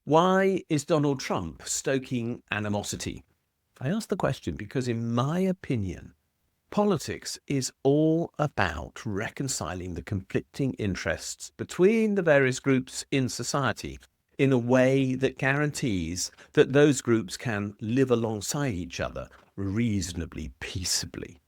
Why is Donald Trump stoking animosity? I ask the question because, in my opinion, politics is all about reconciling the conflicting interests between the various groups in society in a way that guarantees that those groups can live alongside each other reasonably peaceably.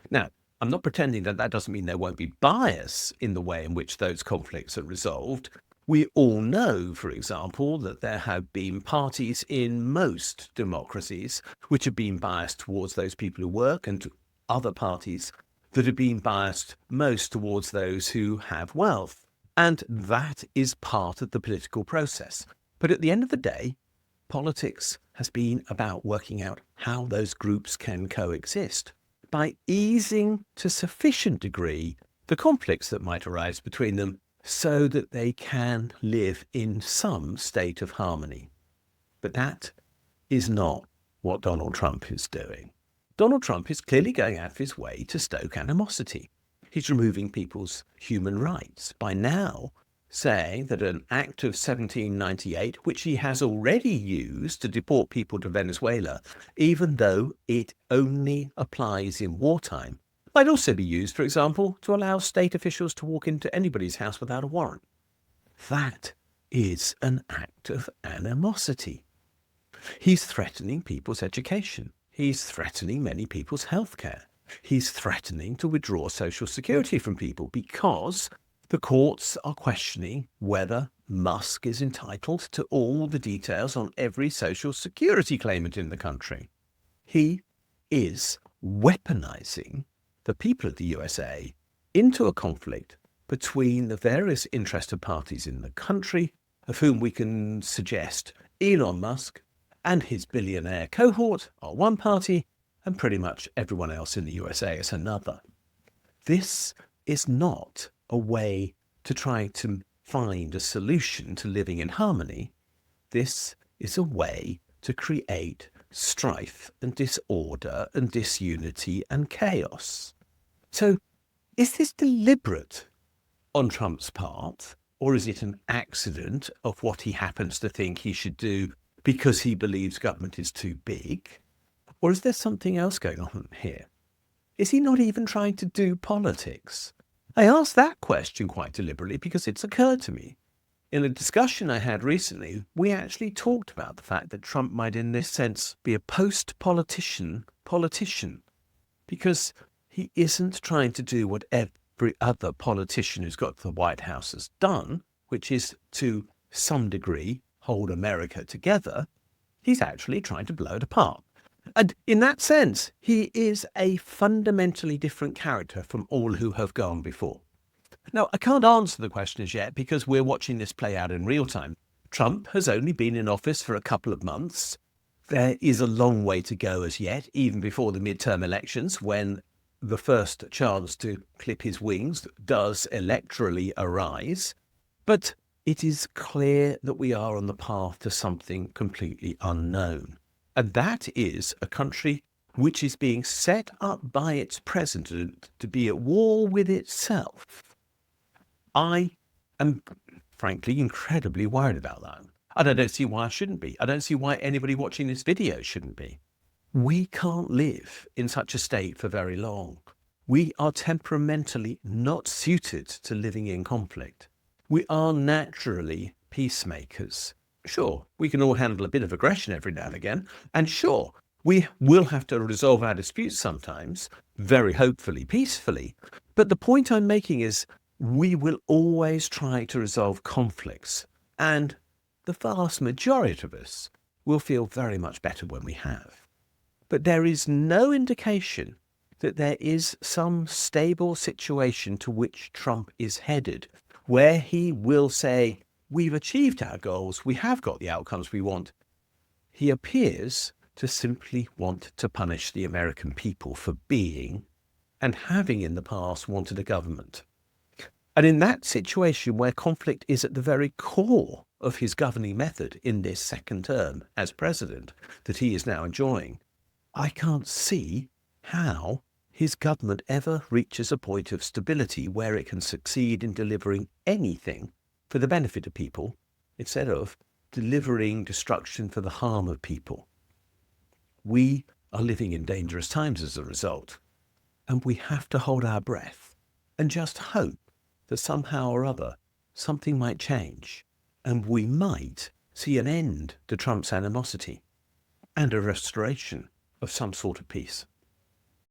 Now, I'm not pretending that that doesn't mean there won't be bias in the way in which those conflicts are resolved. We all know, for example, that there have been parties in most democracies which have been biased towards those people who work, and other parties that have been biased most towards those who have wealth. And that is part of the political process. But at the end of the day, politics has been about working out how those groups can coexist by easing to sufficient degree the conflicts that might arise between them so that they can live in some state of harmony. But that is not what Donald Trump is doing. Donald Trump is clearly going out of his way to stoke animosity. He's removing people's human rights by now saying that an Act of 1798, which he has already used to deport people to Venezuela, even though it only applies in wartime, might also be used, for example, to allow state officials to walk into anybody's house without a warrant. That is an act of animosity. He's threatening people's education. He's threatening many people's healthcare. He's threatening to withdraw Social Security from people because the courts are questioning whether Musk is entitled to all the details on every Social Security claimant in the country. He is weaponizing the people of the USA into a conflict between the various interested parties in the country, of whom we can suggest Elon Musk and his billionaire cohort are one party, and pretty much everyone else in the USA is another. This is not a way to try to find a solution to living in harmony. This is a way to create strife and disorder and disunity and chaos. So, is this deliberate on Trump's part, or is it an accident of what he happens to think he should do because he believes government is too big? Or is there something else going on here? Is he not even trying to do politics? I asked that question quite deliberately because it's occurred to me. In a discussion I had recently, we actually talked about the fact that Trump might, in this sense, be a post-politician because he isn't trying to do what every other politician who's got to the White House has done, which is to some degree hold America together. He's actually trying to blow it apart. And in that sense, he is a fundamentally different character from all who have gone before. Now, I can't answer the question as yet because we're watching this play out in real time. Trump has only been in office for a couple of months. There is a long way to go as yet, even before the midterm elections, when the first chance to clip his wings does electorally arise. But it is clear that we are on the path to something completely unknown. And that is a country which is being set up by its president to be at war with itself. I am, frankly, incredibly worried about that. And I don't see why I shouldn't be. I don't see why anybody watching this video shouldn't be. We can't live in such a state for very long. We are temperamentally not suited to living in conflict. We are naturally peacemakers. Sure, we can all handle a bit of aggression every now and again. And sure, we will have to resolve our disputes sometimes, very hopefully peacefully. But the point I'm making is we will always try to resolve conflicts. And the vast majority of us will feel very much better when we have. But there is no indication that there is some stable situation to which Trump is headed, where he will say, we've achieved our goals, we have got the outcomes we want. He appears to simply want to punish the American people for being and having in the past wanted a government. And in that situation where conflict is at the very core of his governing method in this second term as president that he is now enjoying, I can't see how his government ever reaches a point of stability where it can succeed in delivering anything for the benefit of people instead of delivering destruction for the harm of people. We are living in dangerous times as a result, and we have to hold our breath and just hope that somehow or other something might change, and we might see an end to Trump's animosity and a restoration of some sort of peace.